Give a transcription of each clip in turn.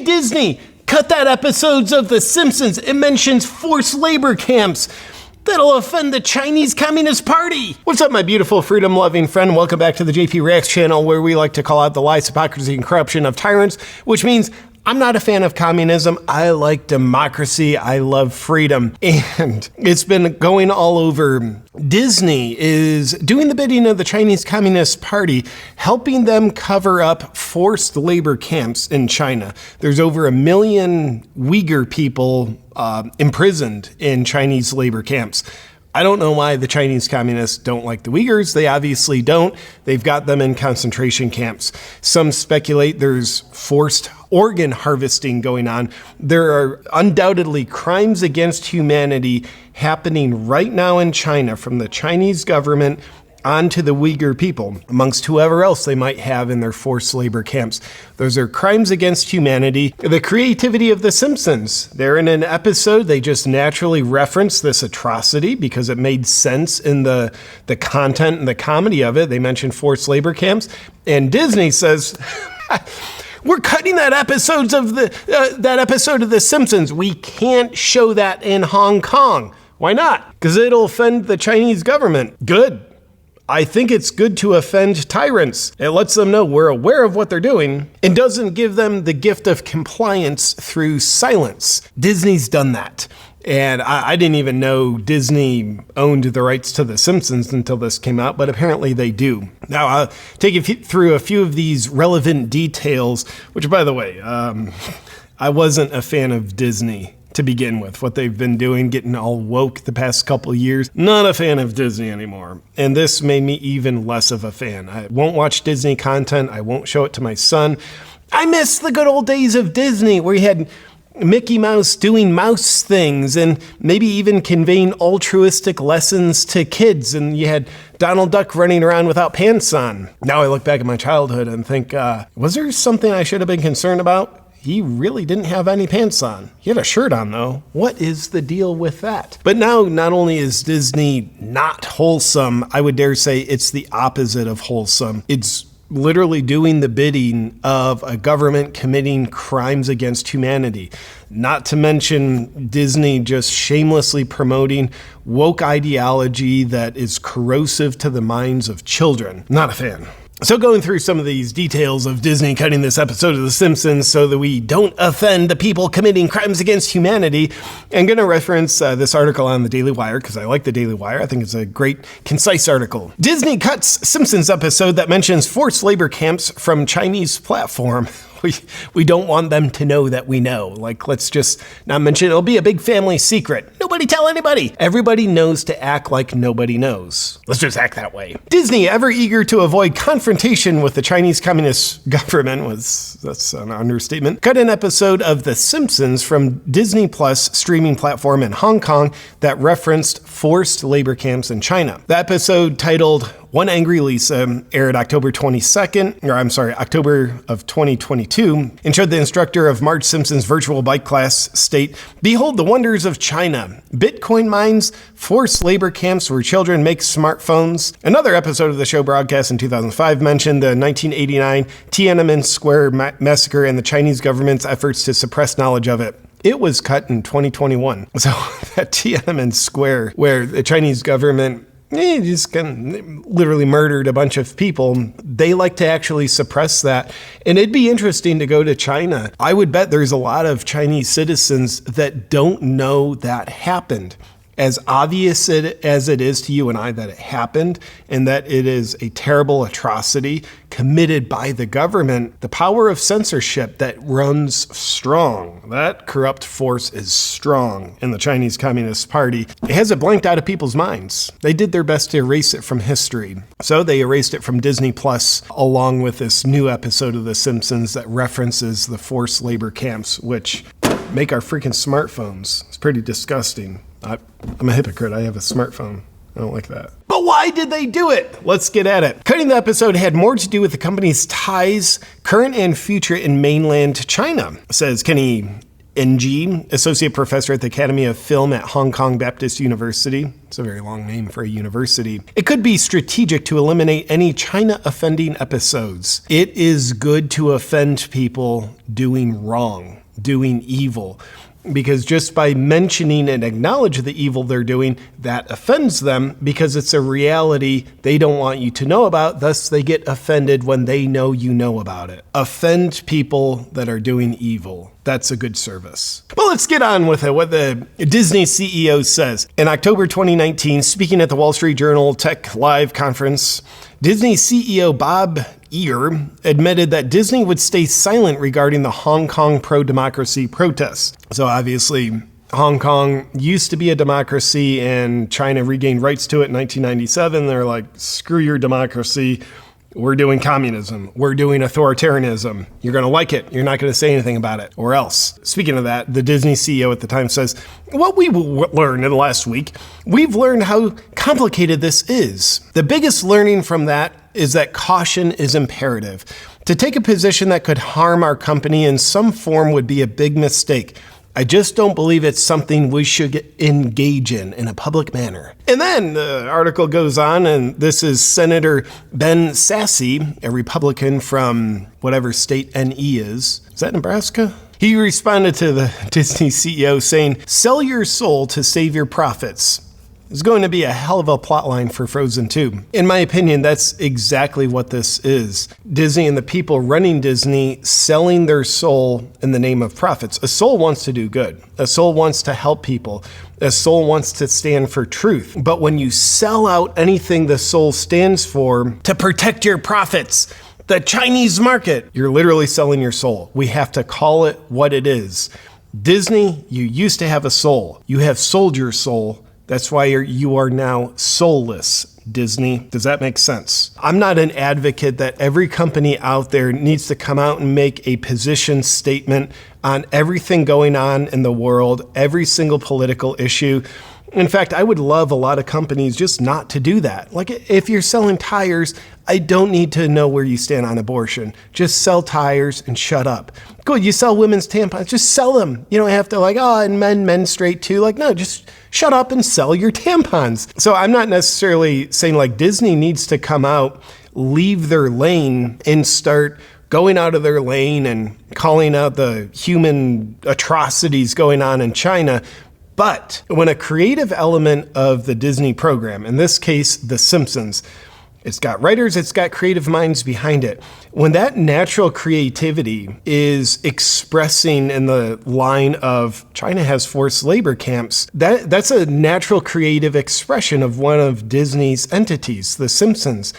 Disney, cut that episodes of The Simpsons. It mentions forced labor camps. That'll offend the Chinese Communist Party. What's up, my beautiful freedom-loving friend? Welcome back to the JP Reacts channel, where we like to call out the lies, hypocrisy, and corruption of tyrants, which means I'm not a fan of communism. I like democracy. I love freedom. And it's been going all over. Disney is doing the bidding of the Chinese Communist Party, helping them cover up forced labor camps in China. There's over 1 million Uyghur people imprisoned in Chinese labor camps. I don't know why the Chinese communists don't like the Uyghurs. They obviously don't. They've got them in concentration camps. Some speculate there's forced organ harvesting going on. There are undoubtedly crimes against humanity happening right now in China from the Chinese government onto the Uyghur people, amongst whoever else they might have in their forced labor camps. Those are crimes against humanity. The creativity of The Simpsons. They're in an episode, they just naturally reference this atrocity because it made sense in the content and the comedy of it. They mentioned forced labor camps, and Disney says, we're cutting that episode of The Simpsons. We can't show that in Hong Kong. Why not? Because it'll offend the Chinese government. Good. I think it's good to offend tyrants. It lets them know we're aware of what they're doing and doesn't give them the gift of compliance through silence. Disney's done that. And I didn't even know Disney owned the rights to The Simpsons until this came out, but apparently they do. Now, I'll take you through a few of these relevant details, which, by the way, I wasn't a fan of Disney to begin with. What they've been doing, getting all woke the past couple of years. Not a fan of Disney anymore. And this made me even less of a fan. I won't watch Disney content. I won't show it to my son. I miss the good old days of Disney where you had Mickey Mouse doing mouse things and maybe even conveying altruistic lessons to kids, and you had Donald Duck running around without pants on. Now I look back at my childhood and think, was there something I should have been concerned about? He really didn't have any pants on. He had a shirt on, though. What is the deal with that? But now, not only is Disney not wholesome, I would dare say it's the opposite of wholesome. It's literally doing the bidding of a government committing crimes against humanity. Not to mention Disney just shamelessly promoting woke ideology that is corrosive to the minds of children. Not a fan. So going through some of these details of Disney cutting this episode of The Simpsons so that we don't offend the people committing crimes against humanity, I'm going to reference this article on the Daily Wire because I like the Daily Wire. I think it's a great, concise article. Disney cuts Simpsons episode that mentions forced labor camps from Chinese platform. We don't want them to know that we know. Like, let's just not mention it. It'll be a big family secret. Nobody tell anybody. Everybody knows to act like nobody knows. Let's just act that way. Disney, ever eager to avoid confrontation with the Chinese Communist government, that's an understatement, cut an episode of The Simpsons from Disney Plus streaming platform in Hong Kong that referenced forced labor camps in China. The episode, titled One Angry Lisa, aired October of 2022, and showed the instructor of Marge Simpson's virtual bike class state, "Behold the wonders of China. Bitcoin mines, forced labor camps where children make smartphones." Another episode of the show, broadcast in 2005, mentioned the 1989 Tiananmen Square massacre and the Chinese government's efforts to suppress knowledge of it. It was cut in 2021. So that Tiananmen Square, where the Chinese government just literally murdered a bunch of people, they like to actually suppress that. And it'd be interesting to go to China. I would bet there's a lot of Chinese citizens that don't know that happened. As obvious as it is to you and I that it happened and that it is a terrible atrocity committed by the government, the power of censorship that runs strong, that corrupt force is strong in the Chinese Communist Party. It has it blanked out of people's minds. They did their best to erase it from history. So they erased it from Disney Plus, along with this new episode of The Simpsons that references the forced labor camps, which make our freaking smartphones. It's pretty disgusting. I'm a hypocrite. I have a smartphone. I don't like that. But why did they do it? Let's get at it. Cutting the episode had more to do with the company's ties, current and future, in mainland China, says Kenny NG, Associate Professor at the Academy of Film at Hong Kong Baptist University. It's a very long name for a university. It could be strategic to eliminate any China-offending episodes. It is good to offend people doing wrong, doing evil, because just by mentioning and acknowledge the evil they're doing, that offends them because it's a reality they don't want you to know about, thus they get offended when they know you know about it. Offend people that are doing evil. That's a good service. Well, let's get on with it, what the Disney CEO says. In October 2019, speaking at the Wall Street Journal Tech Live conference, Disney CEO Bob Iger admitted that Disney would stay silent regarding the Hong Kong pro-democracy protests. So obviously, Hong Kong used to be a democracy and China regained rights to it in 1997. They're like, screw your democracy. We're doing communism. We're doing authoritarianism. You're going to like it. You're not going to say anything about it, or else. Speaking of that, the Disney CEO at the time says, what we learned in the last week, we've learned how complicated this is. The biggest learning from that is that caution is imperative. To take a position that could harm our company in some form would be a big mistake. I just don't believe it's something we should engage in a public manner. And then the article goes on, and this is Senator Ben Sasse, a Republican from whatever state NE is. Is that Nebraska? He responded to the Disney CEO saying, "Sell your soul to save your profits." It's going to be a hell of a plotline for Frozen 2. In my opinion, that's exactly what this is. Disney and the people running Disney selling their soul in the name of profits. A soul wants to do good. A soul wants to help people. A soul wants to stand for truth. But when you sell out anything the soul stands for to protect your profits, the Chinese market, you're literally selling your soul. We have to call it what it is. Disney, you used to have a soul. You have sold your soul. That's why you are now soulless, Disney. Does that make sense? I'm not an advocate that every company out there needs to come out and make a position statement on everything going on in the world, every single political issue. In fact, I would love a lot of companies just not to do that. Like if you're selling tires, I don't need to know where you stand on abortion. Just sell tires and shut up. Good, you sell women's tampons, just sell them. You don't have to and men menstruate too. No, just shut up and sell your tampons. So I'm not necessarily saying Disney needs to come out, leave their lane and start going out of their lane and calling out the human atrocities going on in China. But when a creative element of the Disney program, in this case, The Simpsons, it's got writers, it's got creative minds behind it. When that natural creativity is expressing in the line of China has forced labor camps, that's a natural creative expression of one of Disney's entities, The Simpsons.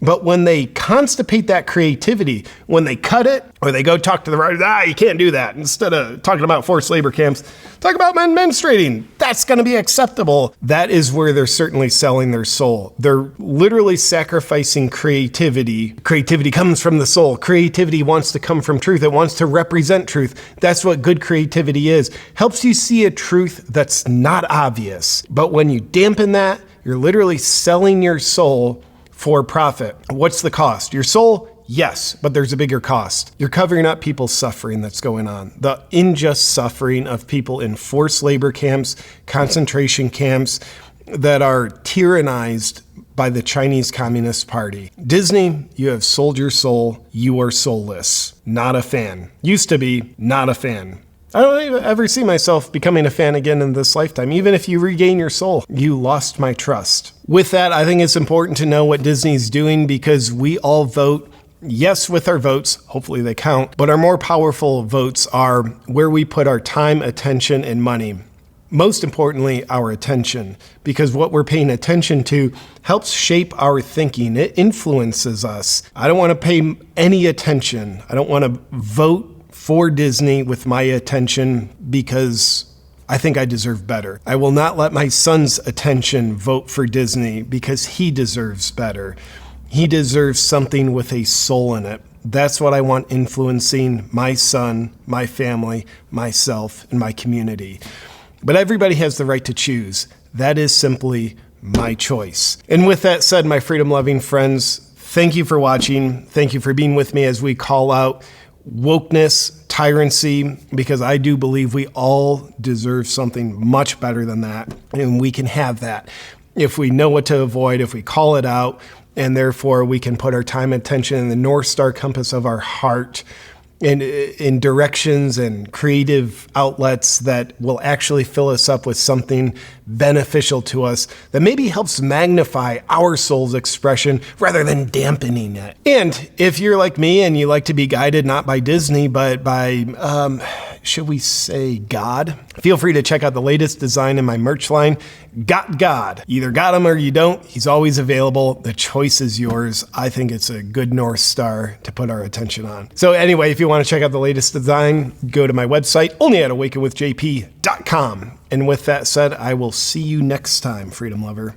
But when they constipate that creativity, when they cut it, or they go talk to the writers, you can't do that. Instead of talking about forced labor camps, talk about men menstruating. That's going to be acceptable. That is where they're certainly selling their soul. They're literally sacrificing creativity. Creativity comes from the soul. Creativity wants to come from truth. It wants to represent truth. That's what good creativity is. Helps you see a truth that's not obvious. But when you dampen that, you're literally selling your soul for profit. What's the cost? Your soul? Yes, but there's a bigger cost. You're covering up people's suffering that's going on. The unjust suffering of people in forced labor camps, concentration camps that are tyrannized by the Chinese Communist Party. Disney, you have sold your soul. You are soulless. Not a fan. Used to be, not a fan. I don't ever see myself becoming a fan again in this lifetime. Even if you regain your soul, you lost my trust. With that, I think it's important to know what Disney's doing because we all vote, yes, with our votes, hopefully they count, but our more powerful votes are where we put our time, attention, and money. Most importantly, our attention, because what we're paying attention to helps shape our thinking. It influences us. I don't want to pay any attention. I don't want to vote for Disney with my attention because I think I deserve better. I will not let my son's attention vote for Disney because he deserves better. He deserves something with a soul in it. That's what I want influencing my son, my family, myself, and my community. But everybody has the right to choose. That is simply my choice. And with that said, my freedom-loving friends, thank you for watching. Thank you for being with me as we call out wokeness, tyrancy, because I do believe we all deserve something much better than that, and we can have that if we know what to avoid, if we call it out, and therefore we can put our time and attention in the North Star compass of our heart and in directions and creative outlets that will actually fill us up with something beneficial to us that maybe helps magnify our soul's expression rather than dampening it. And if you're like me and you like to be guided not by Disney, but by, should we say God? Feel free to check out the latest design in my merch line, Got God. Either got him or you don't. He's always available. The choice is yours. I think it's a good North Star to put our attention on. So anyway, if you want to check out the latest design, go to my website, only at awakenwithjp.com. And with that said, I will see you next time, Freedom Lover.